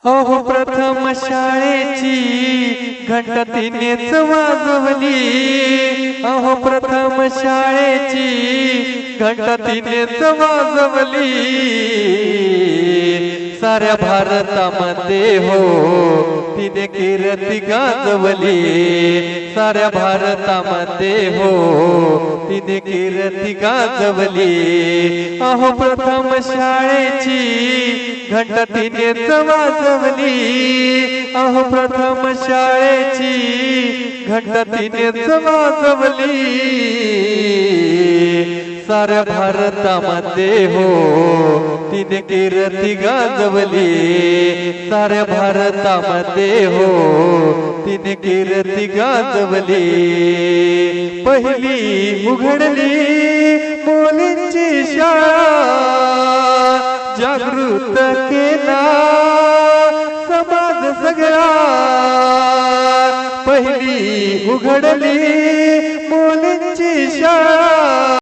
अहो प्रथम शाळेची घंटा तिनेच वाजवली। अहो प्रथम शाळेची घंटा तिनेच वाजवली। साऱ्या भारतामध्ये हो तिने कीर्ती गाजवली। साऱ्या भारतामध्ये हो तिने कीर्ती गाजवली। अहो प्रथम शाळेची घंटा तिनेच वाजवली। अहो प्रथम शाळेची घंटा तिनेच वाजवली। साऱ्या भारतामध्ये हो तिने कीर्ती गाजवली। साऱ्या भारतामध्ये हो तिने कीर्ती गाजवली। पहिली उघडली मुलींची शाळा, जागृत केला समाज सगळा। पहिली उघडली